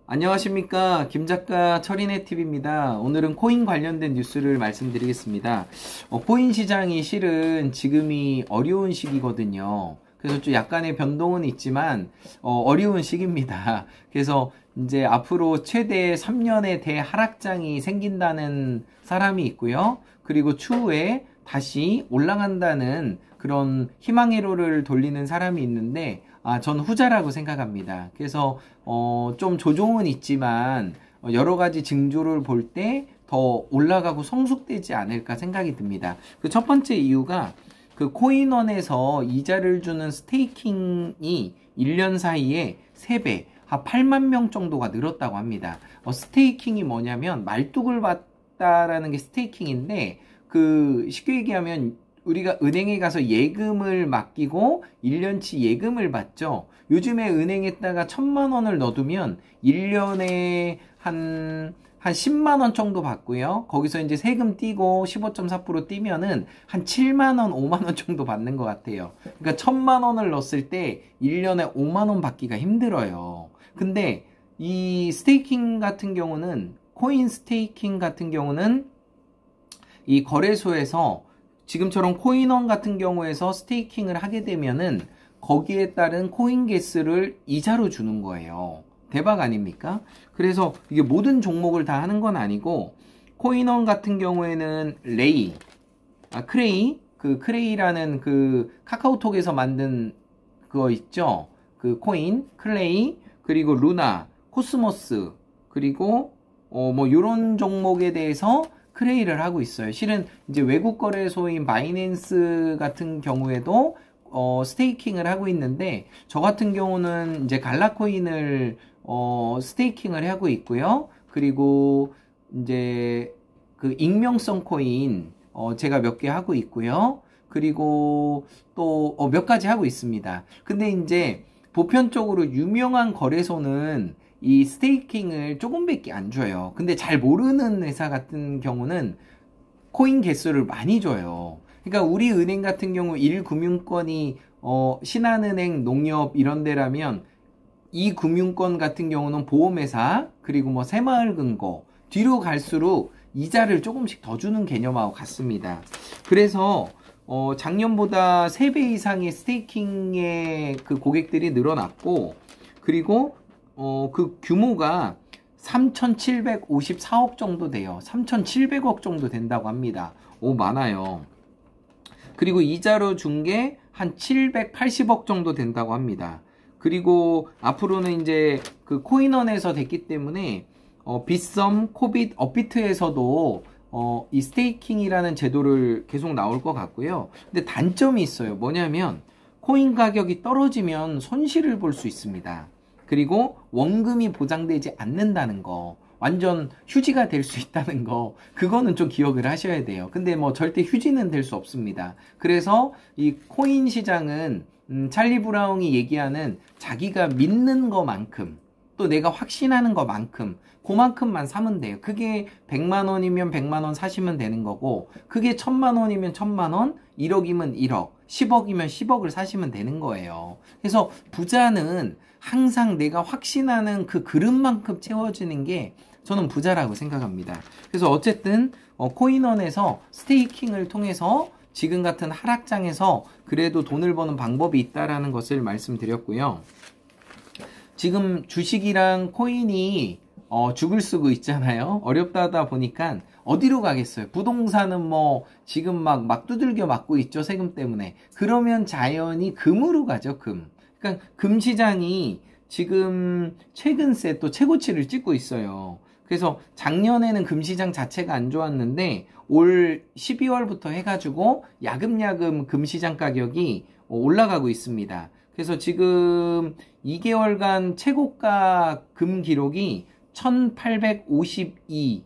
안녕하십니까, 김작가 철인의TV입니다. 오늘은 코인 관련된 뉴스를 말씀드리겠습니다. 코인 시장이 실은 지금이 어려운 시기거든요. 그래서 좀 약간의 변동은 있지만 어려운 시기입니다. 그래서 이제 앞으로 최대 3년의 대하락장이 생긴다는 사람이 있고요. 그리고 추후에 다시 올라간다는 그런 희망회로를 돌리는 사람이 있는데, 전 후자라고 생각합니다. 그래서 좀 조종은 있지만 여러 가지 징조를 볼 때 더 올라가고 성숙되지 않을까 생각이 듭니다. 그 첫 번째 이유가 그 코인원에서 이자를 주는 스테이킹이 1년 사이에 3배, 한 8만 명 정도가 늘었다고 합니다. 스테이킹이 뭐냐면 말뚝을 받다라는 게 스테이킹인데, 그 쉽게 얘기하면 우리가 은행에 가서 예금을 맡기고 1년치 예금을 받죠. 요즘에 은행에다가 1,000만 원을 넣어두면 1년에 한 10만 원 정도 받고요. 거기서 이제 세금 떼고 15.4% 떼면은 한 7만 원, 5만 원 정도 받는 것 같아요. 그러니까 1,000만 원을 넣었을 때 1년에 5만 원 받기가 힘들어요. 근데 이 스테이킹 같은 경우는, 코인 스테이킹 같은 경우는 이 거래소에서 지금처럼 코인원 같은 경우에서 스테이킹을 하게 되면은 거기에 따른 코인 개수를 이자로 주는 거예요. 대박 아닙니까? 그래서 이게 모든 종목을 다 하는 건 아니고, 코인원 같은 경우에는 크레이라는 그 카카오톡에서 만든 그거 있죠? 그 코인, 클레이, 그리고 루나, 코스모스, 그리고 뭐 요런 종목에 대해서 크레이를 하고 있어요. 실은 이제 외국 거래소인 바이낸스 같은 경우에도 스테이킹을 하고 있는데, 저 같은 경우는 이제 갈라코인을 스테이킹을 하고 있고요. 그리고 이제 그 익명성 코인 제가 몇 개 하고 있고요. 그리고 또 몇 가지 하고 있습니다. 근데 이제 보편적으로 유명한 거래소는 이 스테이킹을 조금밖에 안 줘요. 근데 잘 모르는 회사 같은 경우는 코인 개수를 많이 줘요. 그러니까 우리 은행 같은 경우 1금융권이 신한은행, 농협 이런 데라면, 이 금융권 같은 경우는 보험회사, 그리고 뭐 새마을금고, 뒤로 갈수록 이자를 조금씩 더 주는 개념하고 같습니다. 그래서 작년보다 3배 이상의 스테이킹의 그 고객들이 늘어났고, 그리고 그 규모가 3,754억 정도 돼요. 3,700억 정도 된다고 합니다. 많아요. 그리고 이자로 준 게 한 780억 정도 된다고 합니다. 그리고 앞으로는 이제 그 코인원에서 됐기 때문에 빗썸, 코빗, 업비트에서도 이 스테이킹이라는 제도를 계속 나올 것 같고요. 근데 단점이 있어요. 뭐냐면 코인 가격이 떨어지면 손실을 볼 수 있습니다. 그리고 원금이 보장되지 않는다는 거, 완전 휴지가 될 수 있다는 거, 그거는 좀 기억을 하셔야 돼요. 근데 뭐 절대 휴지는 될 수 없습니다. 그래서 이 코인 시장은 찰리 브라운이 얘기하는 자기가 믿는 것만큼, 또 내가 확신하는 것만큼, 그만큼만 사면 돼요. 그게 100만 원이면 100만 원 사시면 되는 거고, 그게 1,000만 원이면 1,000만 원, 1억이면 1억, 10억이면 10억을 사시면 되는 거예요. 그래서 부자는 항상 내가 확신하는 그 그릇만큼 채워지는 게 저는 부자라고 생각합니다. 그래서 어쨌든 코인원에서 스테이킹을 통해서 지금 같은 하락장에서 그래도 돈을 버는 방법이 있다라는 것을 말씀드렸고요. 지금 주식이랑 코인이 죽을 쓰고 있잖아요. 어렵다 보니까 어디로 가겠어요? 부동산은 뭐 지금 막 두들겨 맞고 있죠, 세금 때문에. 그러면 자연히 금으로 가죠, 금. 그러니까 금 시장이 지금 최근세 또 최고치를 찍고 있어요. 그래서 작년에는 금 시장 자체가 안 좋았는데 올 12월부터 해가지고 야금야금 금 시장 가격이 올라가고 있습니다. 그래서 지금 2개월간 최고가 금 기록이 1852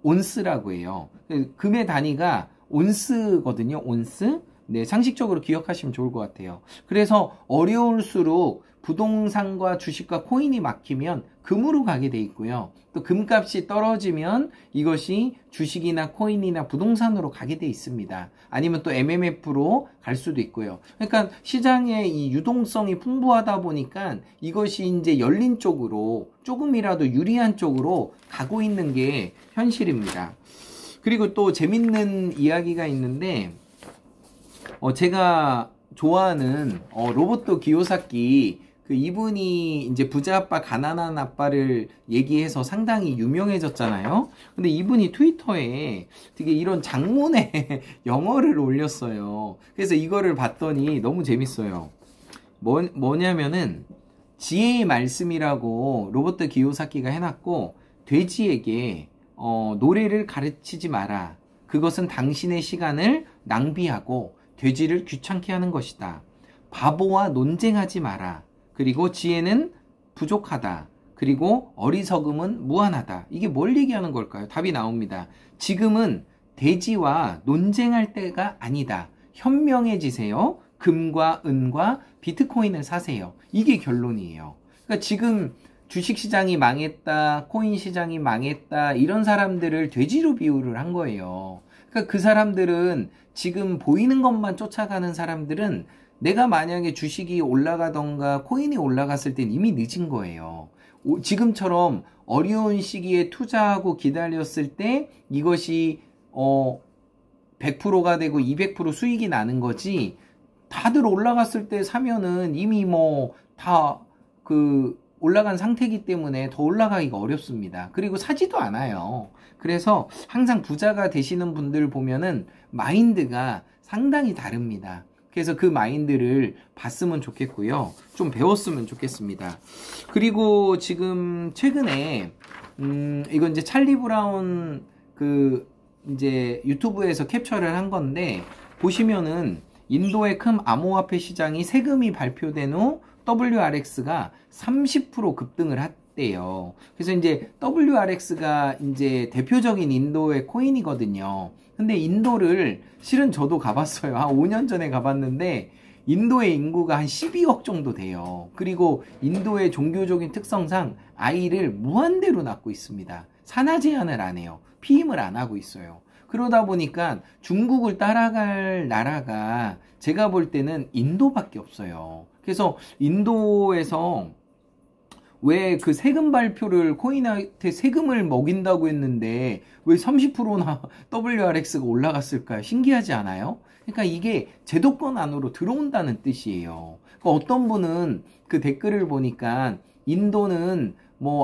온스라고 해요. 금의 단위가 온스거든요. 온스. 네, 상식적으로 기억하시면 좋을 것 같아요. 그래서 어려울수록 부동산과 주식과 코인이 막히면 금으로 가게 돼 있고요. 또 금값이 떨어지면 이것이 주식이나 코인이나 부동산으로 가게 돼 있습니다. 아니면 또 MMF로 갈 수도 있고요. 그러니까 시장의 이 유동성이 풍부하다 보니까 이것이 이제 열린 쪽으로 조금이라도 유리한 쪽으로 가고 있는 게 현실입니다. 그리고 또 재밌는 이야기가 있는데 제가 좋아하는 로버토 기요사키 이분이 이제 부자 아빠 가난한 아빠를 얘기해서 상당히 유명해졌잖아요. 근데 이분이 트위터에 되게 이런 장문의 영어를 올렸어요. 그래서 이거를 봤더니 너무 재밌어요. 뭐냐면은 지혜의 말씀이라고 로버토 기요사키가 해놨고, 돼지에게 노래를 가르치지 마라. 그것은 당신의 시간을 낭비하고 돼지를 귀찮게 하는 것이다. 바보와 논쟁하지 마라. 그리고 지혜는 부족하다. 그리고 어리석음은 무한하다. 이게 뭘 얘기하는 걸까요? 답이 나옵니다. 지금은 돼지와 논쟁할 때가 아니다. 현명해지세요. 금과 은과 비트코인을 사세요. 이게 결론이에요. 그러니까 지금 주식시장이 망했다, 코인 시장이 망했다, 이런 사람들을 돼지로 비유를 한 거예요. 그러니까 그 사람들은 지금 보이는 것만 쫓아가는 사람들은 내가 만약에 주식이 올라가던가 코인이 올라갔을 땐 이미 늦은 거예요. 지금처럼 어려운 시기에 투자하고 기다렸을 때 이것이 100%가 되고 200% 수익이 나는 거지, 다들 올라갔을 때 사면은 이미 다 올라간 상태이기 때문에 더 올라가기가 어렵습니다. 그리고 사지도 않아요. 그래서 항상 부자가 되시는 분들 보면은 마인드가 상당히 다릅니다. 그래서 그 마인드를 봤으면 좋겠고요. 좀 배웠으면 좋겠습니다. 그리고 지금 최근에 이건 이제 찰리 브라운 이제 유튜브에서 캡처를 한 건데, 보시면은 인도의 큰 암호화폐 시장이 세금이 발표된 후 WRX가 30% 급등을 했대요. 그래서 이제 WRX가 이제 대표적인 인도의 코인이거든요. 근데 인도를 실은 저도 가봤어요. 한 5년 전에 가봤는데 인도의 인구가 한 12억 정도 돼요. 그리고 인도의 종교적인 특성상 아이를 무한대로 낳고 있습니다. 산하 제한을 안 해요. 피임을 안 하고 있어요. 그러다 보니까 중국을 따라갈 나라가 제가 볼 때는 인도밖에 없어요. 그래서 인도에서 왜 그 세금 발표를 코인한테 세금을 먹인다고 했는데 왜 30%나 WRX가 올라갔을까요? 신기하지 않아요? 그러니까 이게 제도권 안으로 들어온다는 뜻이에요. 그러니까 어떤 분은 그 댓글을 보니까 인도는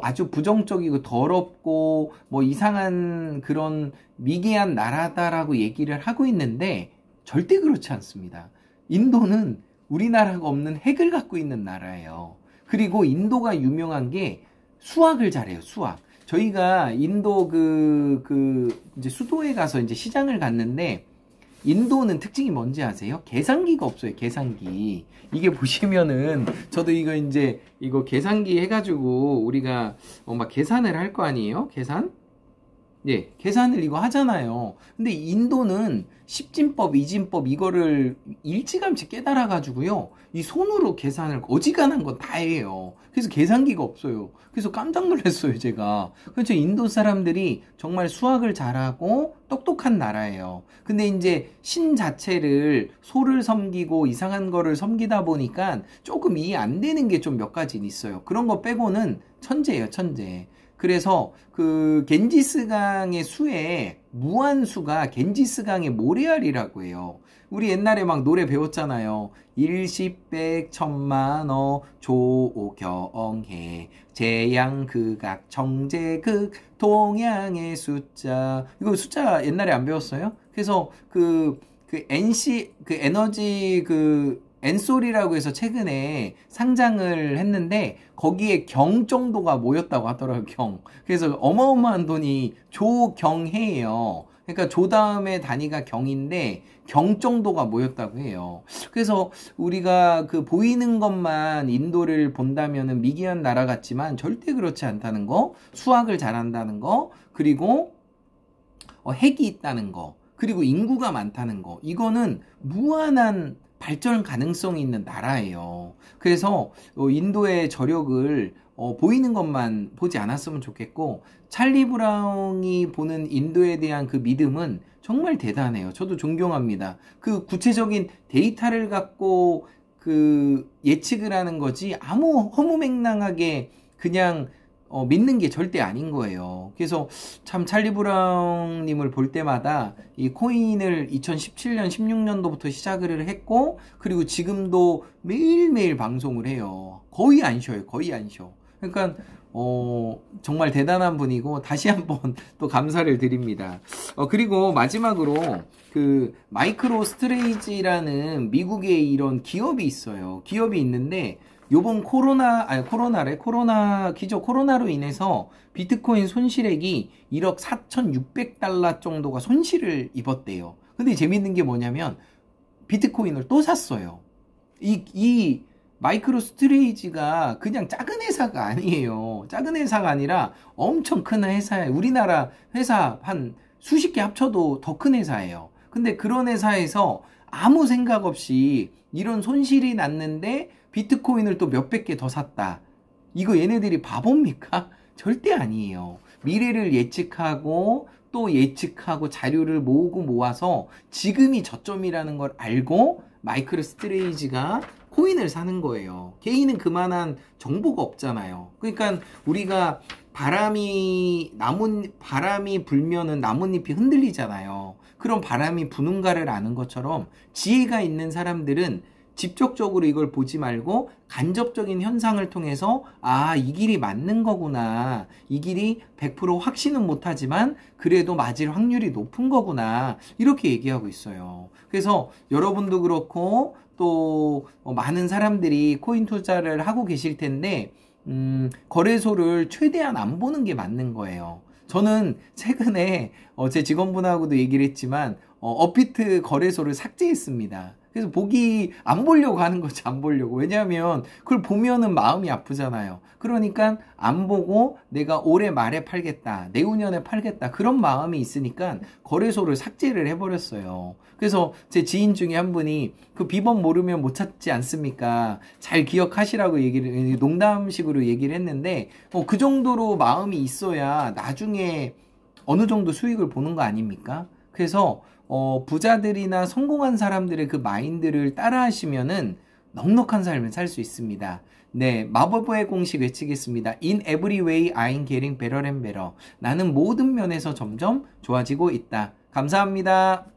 아주 부정적이고 더럽고 이상한 그런 미개한 나라다라고 얘기를 하고 있는데 절대 그렇지 않습니다. 인도는 우리나라가 없는 핵을 갖고 있는 나라예요. 그리고 인도가 유명한 게 수학을 잘해요. 수학. 저희가 인도 이제 수도에 가서 이제 시장을 갔는데, 인도는 특징이 뭔지 아세요? 계산기가 없어요. 계산기. 이게 보시면은 저도 이거 계산기 해가지고 우리가 막 계산을 할 거 아니에요? 계산? 예, 계산을 이거 하잖아요. 근데 인도는 십진법, 이진법 이거를 일찌감치 깨달아가지고요, 이 손으로 계산을 어지간한 건 다 해요. 그래서 계산기가 없어요. 그래서 깜짝 놀랐어요, 제가. 그렇죠. 인도 사람들이 정말 수학을 잘하고 똑똑한 나라예요. 근데 이제 신 자체를 소를 섬기고 이상한 거를 섬기다 보니까 조금 이해 안 되는 게 좀 몇 가지 있어요. 그런 거 빼고는 천재예요, 천재. 그래서 겐지스강의 수에 무한수가 겐지스강의 모래알이라고 해요. 우리 옛날에 막 노래 배웠잖아요. 일십, 백, 천만어, 조경해, 재양극악, 정제극, 동양의 숫자. 이거 숫자 옛날에 안 배웠어요? 그래서 에너지 엔솔이라고 해서 최근에 상장을 했는데 거기에 경 정도가 모였다고 하더라고요. 경. 그래서 어마어마한 돈이 조경해예요. 그러니까 조 다음에 단위가 경인데 경 정도가 모였다고 해요. 그래서 우리가 보이는 것만 인도를 본다면은 미개한 나라 같지만 절대 그렇지 않다는 거, 수학을 잘한다는 거, 그리고 핵이 있다는 거, 그리고 인구가 많다는 거, 이거는 무한한 발전 가능성이 있는 나라예요. 그래서 인도의 저력을 보이는 것만 보지 않았으면 좋겠고, 찰리 브라운이 보는 인도에 대한 그 믿음은 정말 대단해요. 저도 존경합니다. 그 구체적인 데이터를 갖고 그 예측을 하는 거지 아무 허무맹랑하게 그냥 믿는 게 절대 아닌 거예요. 그래서 참 찰리 브라운님을 볼 때마다 이 코인을 2017년, 16년도부터 시작을 했고, 그리고 지금도 매일매일 방송을 해요. 거의 안 쉬어요. 거의 안 쉬어. 그러니까 정말 대단한 분이고 다시 한번 또 감사를 드립니다. 그리고 마지막으로 그 마이크로 스트레이지라는 미국의 이런 기업이 있어요. 기업이 있는데 요번 코로나로 인해서 비트코인 손실액이 1억 4,600달러 정도가 손실을 입었대요. 근데 재밌는 게 뭐냐면 비트코인을 또 샀어요. 이 마이크로 스트레이지가 그냥 작은 회사가 아니에요. 작은 회사가 아니라 엄청 큰 회사예요. 우리나라 회사 한 수십 개 합쳐도 더 큰 회사예요. 근데 그런 회사에서 아무 생각 없이 이런 손실이 났는데 비트코인을 또 몇백 개 더 샀다. 이거 얘네들이 바보입니까? 절대 아니에요. 미래를 예측하고 또 예측하고 자료를 모으고 모아서 지금이 저점이라는 걸 알고 마이크로 스트레이지가 코인을 사는 거예요. 개인은 그만한 정보가 없잖아요. 그러니까 우리가 바람이 불면은 나뭇잎이 흔들리잖아요. 그런 바람이 부는가를 아는 것처럼 지혜가 있는 사람들은 직접적으로 이걸 보지 말고 간접적인 현상을 통해서 이 길이 맞는 거구나. 이 길이 100% 확신은 못하지만 그래도 맞을 확률이 높은 거구나. 이렇게 얘기하고 있어요. 그래서 여러분도 그렇고 또 많은 사람들이 코인 투자를 하고 계실 텐데 거래소를 최대한 안 보는 게 맞는 거예요. 저는 최근에 제 직원분하고도 얘기를 했지만 업비트 거래소를 삭제했습니다. 그래서 안 보려고 하는 거지, 안 보려고. 왜냐하면 그걸 보면은 마음이 아프잖아요. 그러니까 안 보고 내가 올해 말에 팔겠다, 내후년에 팔겠다, 그런 마음이 있으니까 거래소를 삭제를 해버렸어요. 그래서 제 지인 중에 한 분이 그 비번 모르면 못 찾지 않습니까? 잘 기억하시라고 농담식으로 얘기를 했는데, 그 정도로 마음이 있어야 나중에 어느 정도 수익을 보는 거 아닙니까? 그래서 부자들이나 성공한 사람들의 그 마인드를 따라 하시면은 넉넉한 삶을 살 수 있습니다. 네, 마법의 공식 외치겠습니다. In every way I'm getting better and better. 나는 모든 면에서 점점 좋아지고 있다. 감사합니다.